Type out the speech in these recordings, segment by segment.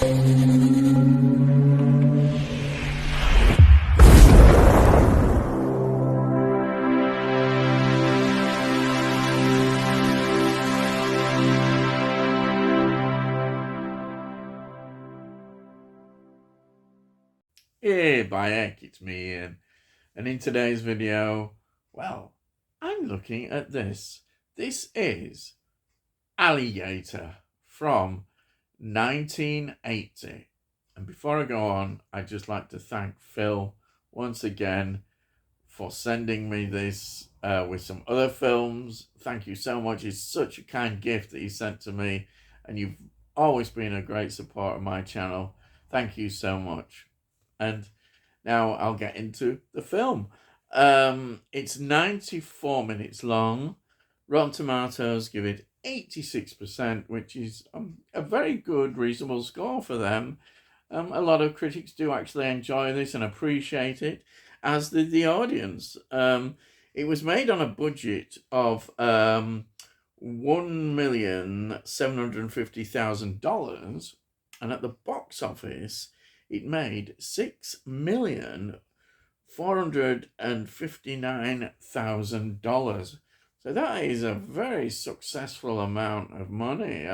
Hey, Bayek, it's me, Ian. And in today's video, well, I'm looking at this. This is Alligator from 1980. And before I go on, I'd just like to thank Phil once again for sending me this with some other films. Thank you so much. It's such a kind gift that you sent to me, and you've always been a great supporter of my channel. Thank you so much. And now I'll get into the film. It's 94 minutes long. Rotten Tomatoes give it 86%, which is a very good, reasonable score for them. A lot of critics do actually enjoy this and appreciate it, as did the audience. It was made on a budget of $1,750,000, and at the box office, it made $6,459,000. So that is a very successful amount of money.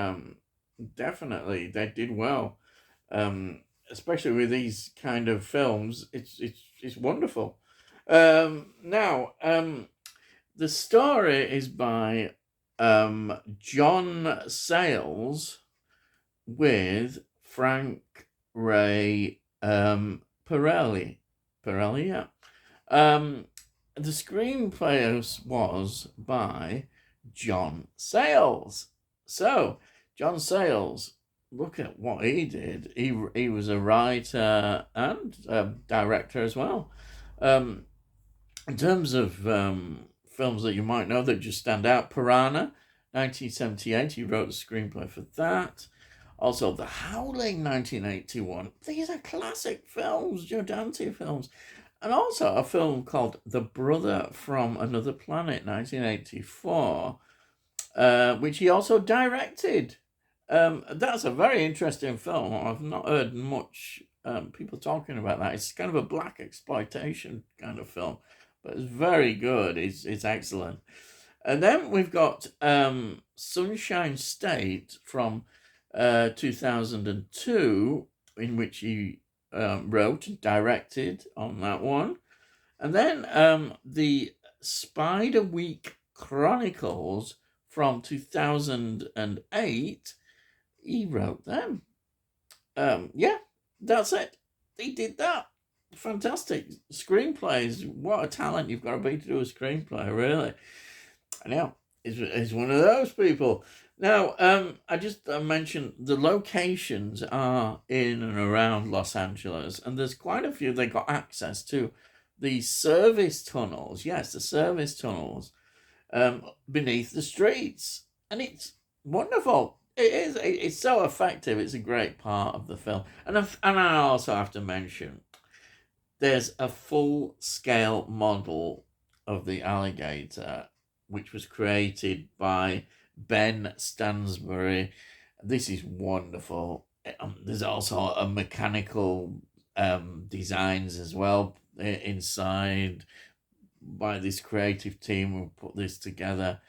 Definitely, they did well. Especially with these kind of films, it's wonderful. Now, the story is by John Sayles with Frank Ray Pirelli, yeah. The screenplay was by John Sayles. So, John Sayles, look at what he did. He was a writer and director as well. In terms of films that you might know that just stand out, Piranha, 1978, he wrote the screenplay for that. Also, The Howling, 1981. These are classic films, Joe Dante films. And also a film called The Brother from Another Planet, 1984, which he also directed. That's a very interesting film. I've not heard much people talking about that. It's kind of a black exploitation kind of film, but it's very good. It's excellent. And then we've got Sunshine State from 2002, in which he wrote and directed on that one. And then the Spider Week Chronicles from 2008, he wrote them. Yeah, that's it. He did that. Fantastic screenplays. What a talent you've got to be to do a screenplay, really. I know. He's one of those people. Now, I just mentioned the locations are in and around Los Angeles, and there's quite a few they got access to. The service tunnels, yes, the service tunnels beneath the streets, and it's wonderful. It is. It's so effective. It's a great part of the film, and I also have to mention there's a full-scale model of the alligator, which was created by Ben Stansbury. This is wonderful. There's also a mechanical designs as well inside by this creative team who put this together,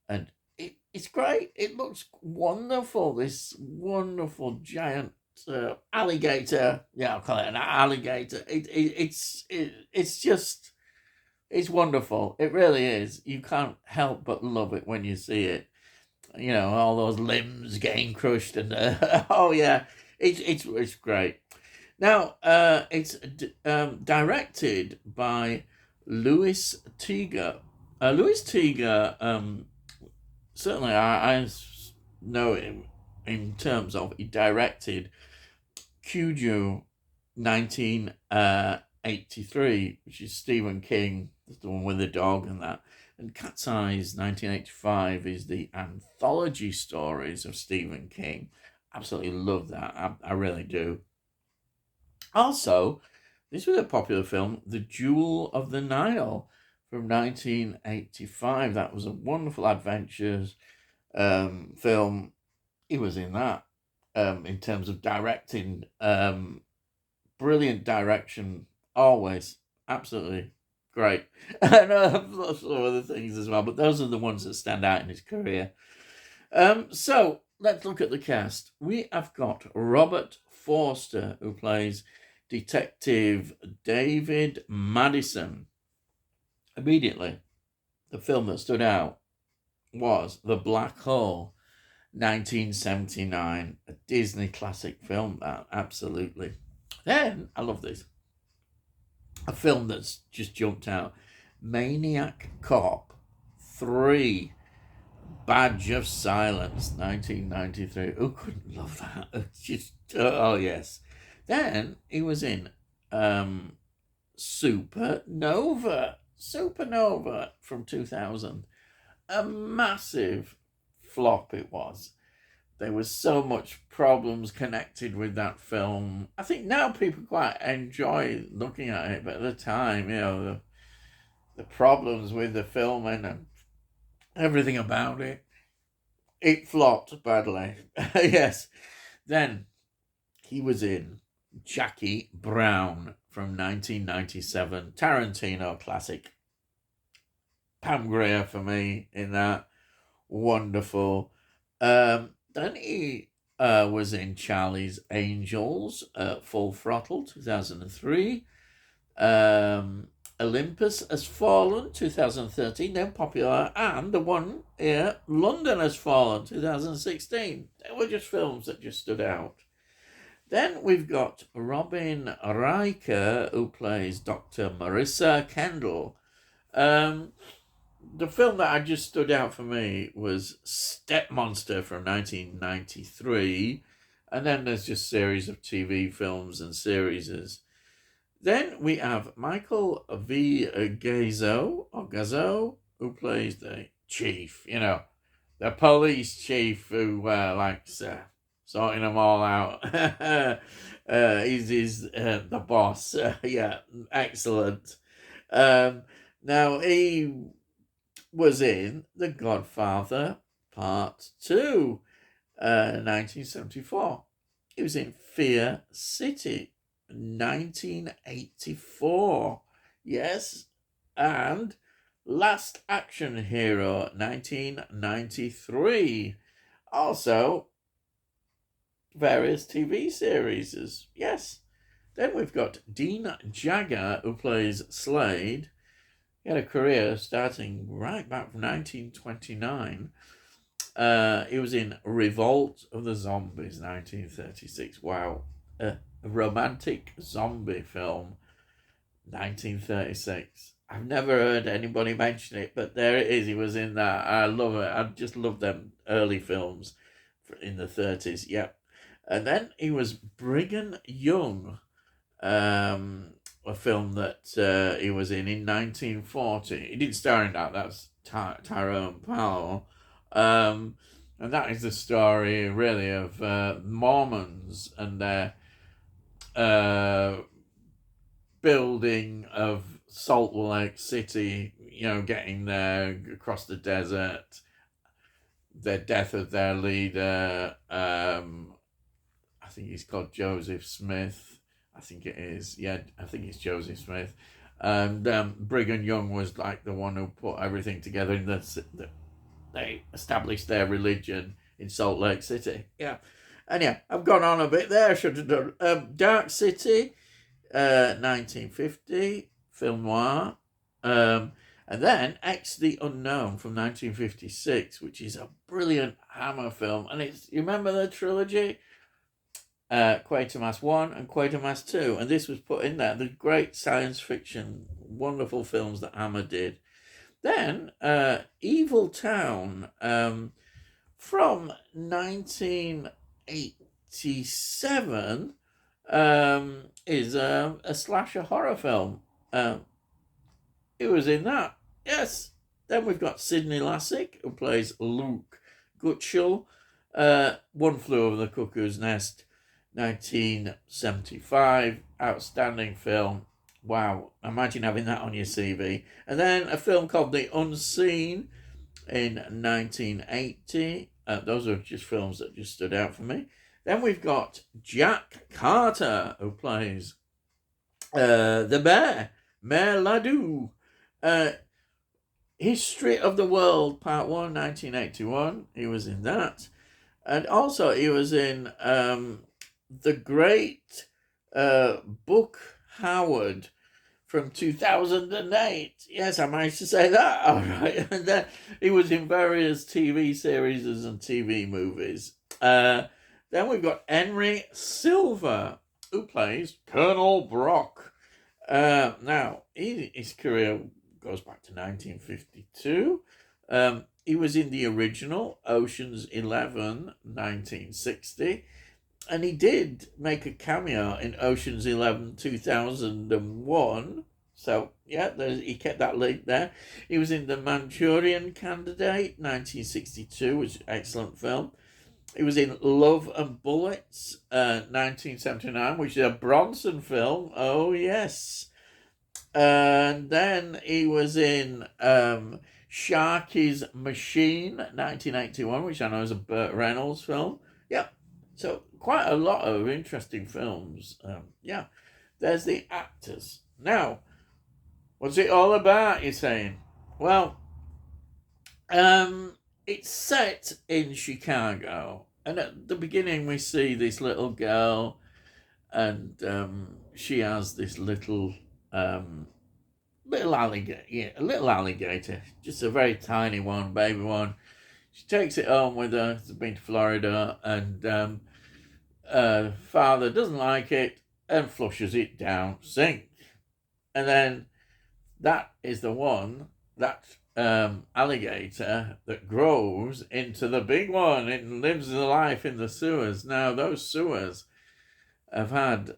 and it's great. It looks wonderful. This wonderful giant alligator. Yeah, I'll call it an alligator. It's just. It's wonderful. It really is. You can't help but love it when you see it. You know, all those limbs getting crushed and oh yeah, it's great. Now, it's directed by Louis Teague. Louis Teague, certainly I know him in terms of he directed Cujo 1983, which is Stephen King, the one with the dog and that. And Cat's Eyes 1985 is the anthology stories of Stephen King. Absolutely love that. I really do. Also, this was a popular film, The Jewel of the Nile from 1985. That was a wonderful adventures film. He was in that. in terms of directing. Brilliant direction, always. Absolutely great. And lots of other things as well, but those are the ones that stand out in his career. So let's look at the cast. We have got Robert Forster, who plays Detective David Madison. Immediately, the film that stood out was The Black Hole, 1979, a Disney classic film. That absolutely. Then I love this. A film that's just jumped out. Maniac Cop 3. Badge of Silence, 1993. Who couldn't love that? It's just, oh yes. Then he was in Supernova from 2000. A massive flop it was. There was so much problems connected with that film. I think now people quite enjoy looking at it, but at the time, the problems with the filming and everything about it, it flopped badly. Yes. Then he was in Jackie Brown from 1997, Tarantino classic. Pam Grier for me in that. Wonderful. Then he was in Charlie's Angels, Full Throttle, 2003. Olympus Has Fallen, 2013, then popular, and the one here, London Has Fallen, 2016. They were just films that just stood out. Then we've got Robin Riker, who plays Dr. Marissa Kendall. The film that just stood out for me was Step Monster from 1993, and then there's just series of TV films and series. Then we have Michael V. Gazzo, who plays the chief, the police chief who likes sorting them all out. He's the boss. Yeah, excellent. Now, he was in The Godfather Part 2, 1974. He was in Fear City, 1984. Yes. And Last Action Hero, 1993. Also, various TV series. Yes. Then we've got Dean Jagger, who plays Slade. He had a career starting right back from 1929. He was in Revolt of the Zombies, 1936. Wow. A romantic zombie film, 1936. I've never heard anybody mention it, but there it is. He was in that. I love it. I just love them early films in the 30s. Yep. And then he was Brigham Young, a film that he was in 1940. He didn't star in that. That's Tyrone Powell. And that is the story, really, of Mormons and their building of Salt Lake City, getting there across the desert, the death of their leader. I think he's called Joseph Smith. I think it is. Yeah, I think it's Joseph Smith. And Brigham Young was like the one who put everything together in they established their religion in Salt Lake City. Yeah. And yeah, I've gone on a bit there. Should have done. Dark City, 1950, film noir. And then X the Unknown from 1956, which is a brilliant Hammer film. And you remember the trilogy? Quatermass 1 and Quatermass 2. And this was put in there. The great science fiction, wonderful films that Hammer did. Then Evil Town from 1987 is a slasher horror film. It was in that. Yes. Then we've got Sidney Lassick, who plays Luke Gutschall. One Flew Over the Cuckoo's Nest, 1975. Outstanding film. Wow, imagine having that on your CV. And then a film called The Unseen in 1980. Those are just films that just stood out for me. Then we've got Jack Carter, who plays the Bear, Mayor Ladou. History of the World, Part 1, 1981. He was in that. And also he was in the great Book Howard from 2008. Yes, I managed to say that. All right. And then he was in various TV series and TV movies. Then we've got Henry Silva, who plays Colonel Brock. Now, his career goes back to 1952. He was in the original Ocean's 11, 1960. And he did make a cameo in Ocean's 11, 2001. So, yeah, he kept that link there. He was in The Manchurian Candidate, 1962, which is an excellent film. He was in Love and Bullets, 1979, which is a Bronson film. Oh, yes. And then he was in Sharky's Machine, 1981, which I know is a Burt Reynolds film. Yep. So quite a lot of interesting films. Yeah. There's the actors. Now, what's it all about, you're saying? Well, it's set in Chicago. And at the beginning we see this little girl, and she has this little alligator, just a very tiny one, baby one. She takes it home with her. She's been to Florida, and father doesn't like it and flushes it down sink. And then that is the one, that alligator, that grows into the big one. It lives the life in the sewers. Now, those sewers have had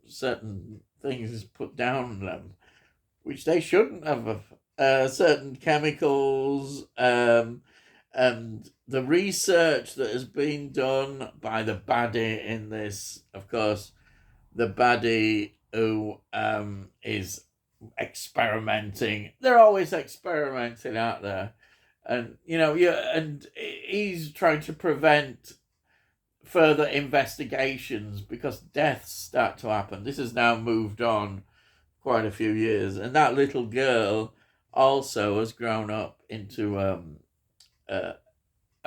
certain things put down them, which they shouldn't have, certain chemicals, and the research that has been done by the baddie in this, of course, the baddie who is experimenting. They're always experimenting out there. And, and he's trying to prevent further investigations because deaths start to happen. This has now moved on quite a few years, and that little girl also has grown up into a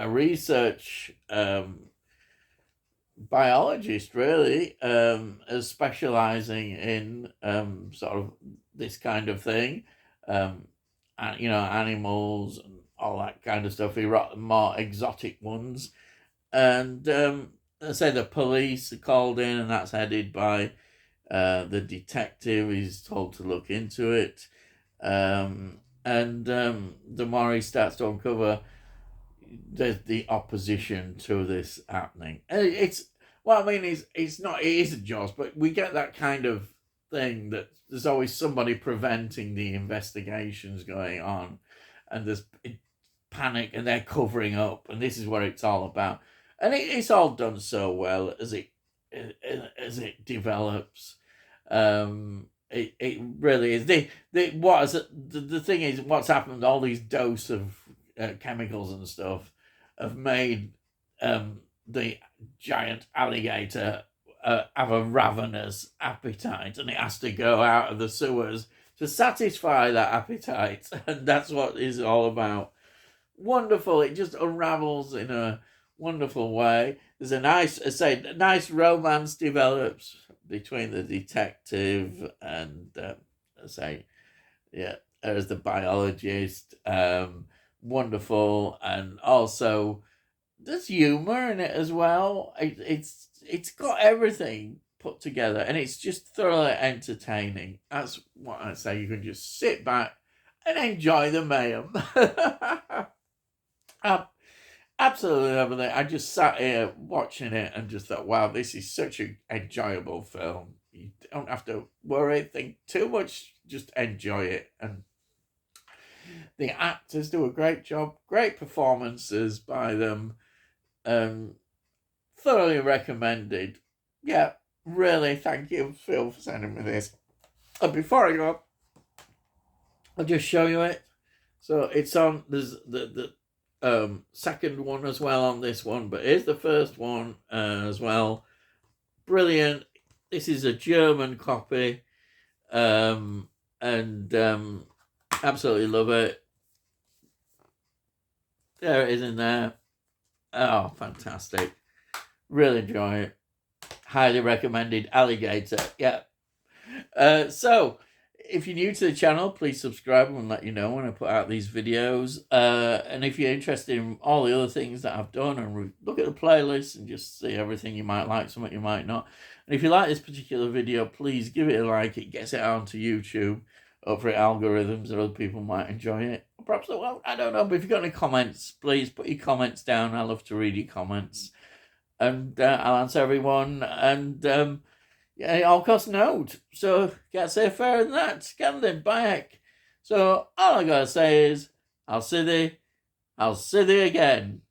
research biologist, really, as specializing in sort of this kind of thing, animals and all that kind of stuff. He wrote more exotic ones, and I say the police are called in, and that's headed by the detective. He's told to look into it, and the more he starts to uncover the opposition to this happening. And it's it isn't Jaws, but we get that kind of thing that there's always somebody preventing the investigations going on, and there's panic, and they're covering up, and this is what it's all about. And it's all done so well as it develops. It really is. The thing is, what's happened? All these dose of chemicals and stuff have made the giant alligator have a ravenous appetite, and it has to go out of the sewers to satisfy that appetite, and that's what it's all about. Wonderful! It just unravels in a wonderful way. There's a nice romance develops between the detective and there's the biologist. Wonderful, and also there's humor in it as well. It's got everything put together, and it's just thoroughly entertaining. That's what I say. You can just sit back and enjoy the mayhem. Absolutely everything. I just sat here watching it and just thought, wow, this is such an enjoyable film. You don't have to worry, think too much, just enjoy it. And the actors do a great job, great performances by them. Thoroughly recommended. Yeah, really, thank you, Phil, for sending me this. And before I go, I'll just show you it. So it's on, there's the second one as well on this one, but here's the first one as well. Brilliant. This is a German copy, and absolutely love it. There it is in there. Oh, fantastic. Really enjoy it. Highly recommended. Alligator. Yeah. So, if you're new to the channel, please subscribe and let you know when I put out these videos. And if you're interested in all the other things that I've done, and look at the playlist and just see everything you might like, something you might not. And if you like this particular video, please give it a like. It gets it onto YouTube. Hopefully algorithms or other people might enjoy it. Perhaps they won't. I don't know. But if you've got any comments, please put your comments down. I love to read your comments. And I'll answer everyone. And yeah, all cost note. So can't say fairer than that. Can they back? So all I gotta say is I'll see thee again.